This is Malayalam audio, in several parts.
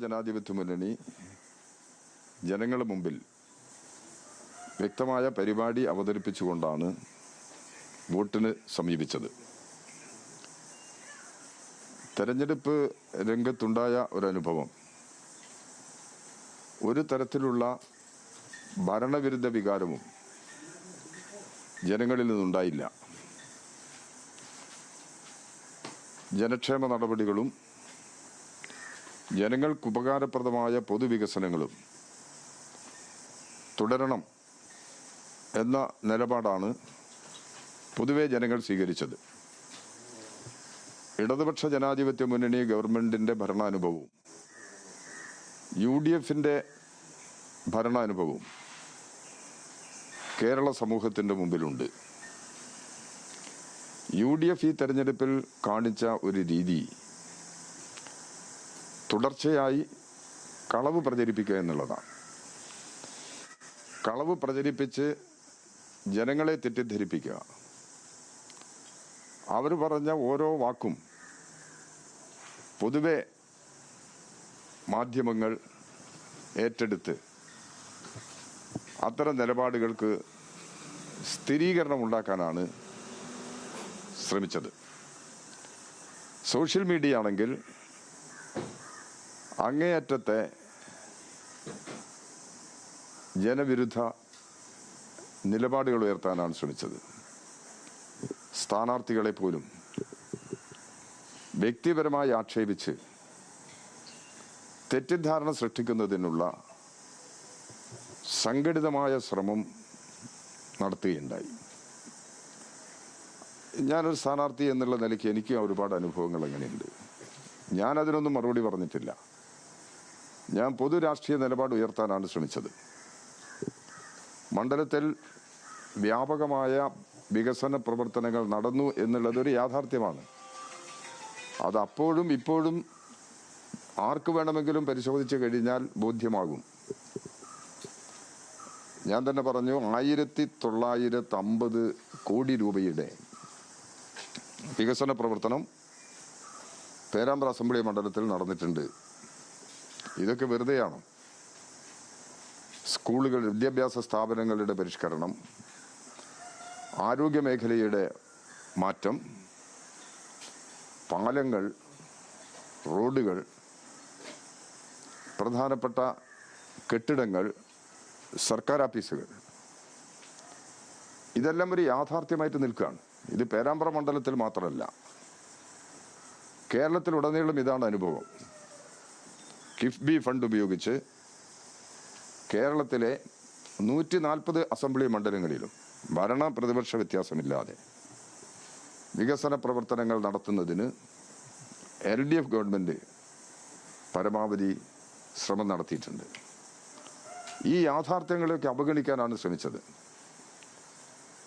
ജനാധിപത്യ മുന്നണി ജനങ്ങളുടെ മുമ്പിൽ വ്യക്തമായ പരിപാടി അവതരിപ്പിച്ചുകൊണ്ടാണ് വോട്ടിന് സമീപിച്ചത്. തെരഞ്ഞെടുപ്പ് രംഗത്തുണ്ടായ ഒരനുഭവം ഒരു തരത്തിലുള്ള ഭരണവിരുദ്ധ വികാരവും ജനങ്ങളിൽ നിന്നുണ്ടായില്ല. ജനക്ഷേമ നടപടികളും ജനങ്ങൾക്ക് ഉപകാരപ്രദമായ പൊതുവികസനങ്ങളും തുടരണം എന്ന നിലപാടാണ് പൊതുവെ ജനങ്ങൾ സ്വീകരിച്ചത്. ഇടതുപക്ഷ ജനാധിപത്യ മുന്നണി ഗവൺമെന്റിന്റെ ഭരണാനുഭവവും UDFന്റെ ഭരണാനുഭവവും കേരള സമൂഹത്തിന്റെ മുമ്പിലുണ്ട്. UDF ഈ തെരഞ്ഞെടുപ്പിൽ കാണിച്ച ഒരു രീതി തുടർച്ചയായി കളവ് പ്രചരിപ്പിക്കുക എന്നുള്ളതാണ്. കളവ് പ്രചരിപ്പിച്ച് ജനങ്ങളെ തെറ്റിദ്ധരിപ്പിക്കുക. അവർ പറഞ്ഞ ഓരോ വാക്കും പൊതുവെ മാധ്യമങ്ങൾ ഏറ്റെടുത്ത് അത്തരം നിലപാടുകൾക്ക് സ്ഥിരീകരണം ഉണ്ടാക്കാനാണ് ശ്രമിച്ചത്. സോഷ്യൽ മീഡിയ ആണെങ്കിൽ അങ്ങേയറ്റത്തെ ജനവിരുദ്ധ നിലപാടുകൾ ഉയർത്താനാണ് ശ്രമിച്ചത്. സ്ഥാനാർത്ഥികളെ പോലും വ്യക്തിപരമായി ആക്ഷേപിച്ച് തെറ്റിദ്ധാരണ സൃഷ്ടിക്കുന്നതിനുള്ള സംഘടിതമായ ശ്രമം നടത്തുകയുണ്ടായി. ഞാനൊരു സ്ഥാനാർത്ഥി എന്നുള്ള നിലയ്ക്ക് എനിക്ക് ഒരുപാട് അനുഭവങ്ങൾ അങ്ങനെയുണ്ട്. ഞാനതിനൊന്നും മറുപടി പറഞ്ഞിട്ടില്ല. ഞാൻ പൊതു രാഷ്ട്രീയ നിലപാട് ഉയർത്താനാണ് ശ്രമിച്ചത്. മണ്ഡലത്തിൽ വ്യാപകമായ വികസന പ്രവർത്തനങ്ങൾ നടന്നു എന്നുള്ളതൊരു യാഥാർത്ഥ്യമാണ്. അത് അപ്പോഴും ഇപ്പോഴും ആർക്ക് വേണമെങ്കിലും പരിശോധിച്ച് കഴിഞ്ഞാൽ ബോധ്യമാകും. ഞാൻ തന്നെ പറഞ്ഞു, 1950 കോടി രൂപയുടെ വികസന പ്രവർത്തനം പേരാമ്പ്ര അസംബ്ലി മണ്ഡലത്തിൽ നടന്നിട്ടുണ്ട്. ഇതൊക്കെ വെറുതെയാണ്. സ്കൂളുകൾ, വിദ്യാഭ്യാസ സ്ഥാപനങ്ങളുടെ പരിഷ്കരണം, ആരോഗ്യ മേഖലയുടെ മാറ്റം, പാലങ്ങൾ, റോഡുകൾ, പ്രധാനപ്പെട്ട കെട്ടിടങ്ങൾ, സർക്കാർ ഓഫീസുകൾ, ഇതെല്ലാം ഒരു യാഥാർത്ഥ്യമായിട്ട് നിൽക്കുകയാണ്. ഇത് പേരാമ്പ്ര മണ്ഡലത്തിൽ മാത്രമല്ല, കേരളത്തിലുടനീളം ഇതാണ് അനുഭവം. കിഫ്ബി ഫണ്ട് ഉപയോഗിച്ച് കേരളത്തിലെ 140 അസംബ്ലി മണ്ഡലങ്ങളിലും ഭരണ പ്രതിപക്ഷ വ്യത്യാസമില്ലാതെ വികസന പ്രവർത്തനങ്ങൾ നടത്തുന്നതിന് LDF ഗവൺമെന്റ് പരമാവധി ശ്രമം നടത്തിയിട്ടുണ്ട്. ഈ യാഥാർത്ഥ്യങ്ങളെയൊക്കെ അവഗണിക്കാനാണ് ശ്രമിച്ചത്.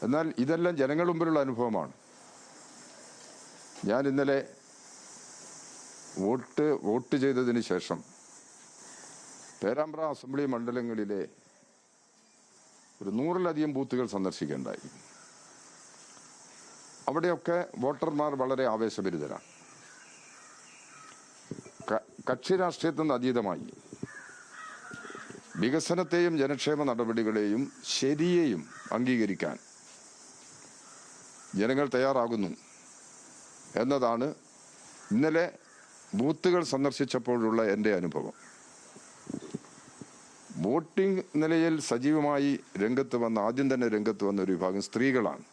എന്നാൽ ഇതെല്ലാം ജനങ്ങളുടെ മുമ്പിലുള്ള അനുഭവമാണ്. ഞാൻ ഇന്നലെ വോട്ട് ചെയ്തതിന് ശേഷം പേരാമ്പ്ര അസംബ്ലി മണ്ഡലങ്ങളിലെ ഒരു 100-ലധികം ബൂത്തുകൾ സന്ദർശിക്കുകയുണ്ടായി. അവിടെയൊക്കെ വോട്ടർമാർ വളരെ ആവേശഭരിതരാണ്. കക്ഷി രാഷ്ട്രീയത്തിൽ നിന്ന് അതീതമായി വികസനത്തെയും ജനക്ഷേമ നടപടികളെയും ശരിയെയും അംഗീകരിക്കാൻ ജനങ്ങൾ തയ്യാറാകുന്നു എന്നതാണ് ഇന്നലെ ബൂത്തുകൾ സന്ദർശിച്ചപ്പോഴുള്ള എൻ്റെ അനുഭവം. വോട്ടിംഗ് നിലയിൽ സജീവമായി ആദ്യം തന്നെ രംഗത്ത് വന്ന ഒരു വിഭാഗം സ്ത്രീകളാണ്.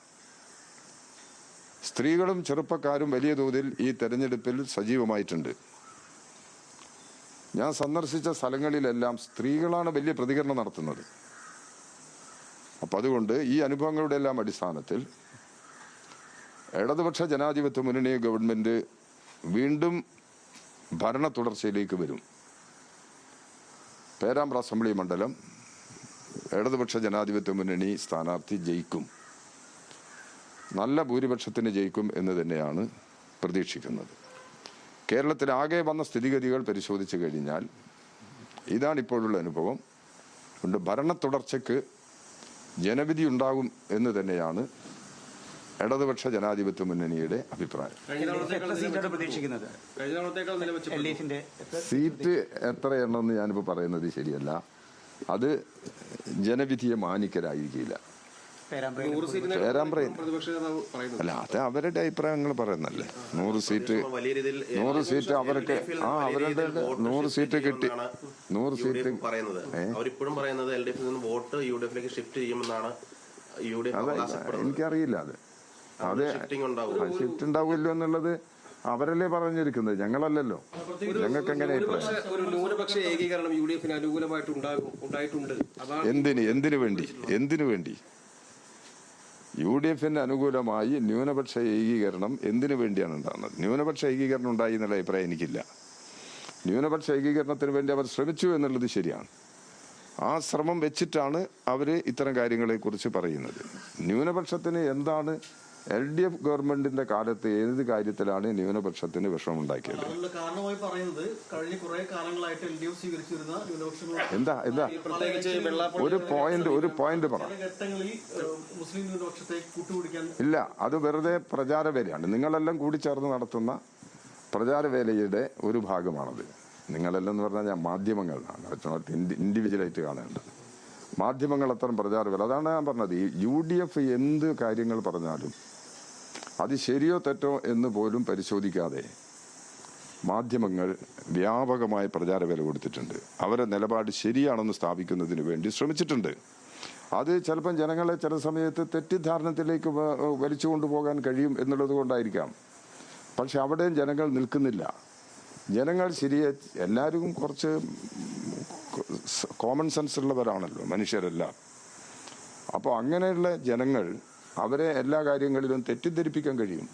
സ്ത്രീകളും ചെറുപ്പക്കാരും വലിയ തോതിൽ ഈ തെരഞ്ഞെടുപ്പിൽ സജീവമായിട്ടുണ്ട്. ഞാൻ സന്ദർശിച്ച സ്ഥലങ്ങളിലെല്ലാം സ്ത്രീകളാണ് വലിയ പ്രതികരണം നടത്തുന്നത്. അപ്പം അതുകൊണ്ട് ഈ അനുഭവങ്ങളുടെ എല്ലാം അടിസ്ഥാനത്തിൽ ഇടതുപക്ഷ ജനാധിപത്യ മുന്നണി ഗവൺമെന്റ് വീണ്ടും ഭരണ തുടർച്ചയിലേക്ക് വരും. പേരാമ്പ്ര അസംബ്ലി മണ്ഡലം ഇടതുപക്ഷ ജനാധിപത്യ മുന്നണി സ്ഥാനാർത്ഥി ജയിക്കും. നല്ല ഭൂരിപക്ഷത്തിന് ജയിക്കും എന്ന് തന്നെയാണ് പ്രതീക്ഷിക്കുന്നത്. കേരളത്തിലാകെ വന്ന സ്ഥിതിഗതികൾ പരിശോധിച്ചു കഴിഞ്ഞാൽ ഇതാണിപ്പോഴുള്ള അനുഭവം. അതുകൊണ്ട് ഭരണ തുടർച്ചയ്ക്ക് ജനവിധി ഉണ്ടാകും എന്ന് തന്നെയാണ് ഇടതുപക്ഷ ജനാധിപത്യ മുന്നണിയുടെ അഭിപ്രായം. സീറ്റ് എത്രയെണ്ണമെന്ന് ഞാനിപ്പോൾ പറയുന്നത് ശരിയല്ല. അത് ജനവിധിയെ മാനിക്കലായിരിക്കില്ല. അല്ല, അത് അവരുടെ അഭിപ്രായങ്ങൾ പറയുന്നല്ലേ. 100 സീറ്റ് അവർക്ക് അവരുടെ 100 സീറ്റ് കിട്ടി. 100 സീറ്റ് പറയുന്നത് അവരിപ്പോഴും പറയുന്നത് LDF-ൽ നിന്ന് വോട്ട് UDF-ലേക്ക് ഷിഫ്റ്റ് ചെയ്യുമെന്നാണ്. എനിക്കറിയില്ല അത് ഷിഫ്റ്റ് ഉണ്ടാവില്ലോ എന്നുള്ളത് അവരല്ലേ പറഞ്ഞിരിക്കുന്നത്, ഞങ്ങളല്ലല്ലോ. ഞങ്ങൾക്ക് എങ്ങനെ ഒരു ന്യൂനപക്ഷ ഏകീകരണം UDF-ന് അനുകൂലമായിട്ട് ഉണ്ടായിട്ടുണ്ട്. എന്തിനു വേണ്ടി UDF-ന് അനുകൂലമായി ന്യൂനപക്ഷ ഏകീകരണം എന്തിനു വേണ്ടിയാണ് ഉണ്ടാകുന്നത്? ന്യൂനപക്ഷ ഏകീകരണം ഉണ്ടായി എന്നുള്ള അഭിപ്രായം എനിക്കില്ല. ന്യൂനപക്ഷ ഏകീകരണത്തിന് വേണ്ടി അവർ ശ്രമിച്ചു എന്നുള്ളത് ശരിയാണ്. ആ ശ്രമം വെച്ചിട്ടാണ് അവർ ഇത്തരം കാര്യങ്ങളെ കുറിച്ച് പറയുന്നത്. ന്യൂനപക്ഷത്തിന് എന്താണ് LDF ഗവൺമെന്റിന്റെ കാലത്ത് ഏത് കാര്യത്തിലാണ് ന്യൂനപക്ഷത്തിന് വിഷമമുണ്ടാക്കിയത്? എന്താ ഒരു പോയിന്റ് പറ. ഇല്ല, അത് വെറുതെ പ്രചാരവേലയാണ്. നിങ്ങളെല്ലാം കൂടിച്ചേർന്ന് നടത്തുന്ന പ്രചാരവേലയുടെ ഒരു ഭാഗമാണത്. നിങ്ങളെല്ലാം എന്ന് പറഞ്ഞാൽ മാധ്യമങ്ങളാണ്, ഇൻഡിവിജ്വലായിട്ട് കാണേണ്ടത്. മാധ്യമങ്ങൾ അത്തരം പ്രചാരവേല. അതാണ് ഞാൻ പറഞ്ഞത്. ഈ UDF എന്ത് കാര്യങ്ങൾ പറഞ്ഞാലും അത് ശരിയോ തെറ്റോ എന്ന് പോലും പരിശോധിക്കാതെ മാധ്യമങ്ങൾ വ്യാപകമായ പ്രചാരവേല കൊടുത്തിട്ടുണ്ട്. അവരുടെ നിലപാട് ശരിയാണെന്ന് സ്ഥാപിക്കുന്നതിന് വേണ്ടി ശ്രമിച്ചിട്ടുണ്ട്. അത് ചിലപ്പം ജനങ്ങളെ ചില സമയത്ത് തെറ്റിദ്ധാരണത്തിലേക്ക് വലിച്ചു കൊണ്ടുപോകാൻ കഴിയും എന്നുള്ളത് കൊണ്ടായിരിക്കാം. പക്ഷെ അവിടെയും ജനങ്ങൾ നിൽക്കുന്നില്ല. ജനങ്ങൾ എല്ലാവരും കുറച്ച് കോമൺ സെൻസ് ഉള്ളവരാണല്ലോ മനുഷ്യരെല്ലാം. അപ്പോൾ അങ്ങനെയുള്ള ജനങ്ങൾ അവരെ എല്ലാ കാര്യങ്ങളിലും തെറ്റിദ്ധരിപ്പിക്കാൻ കഴിയും.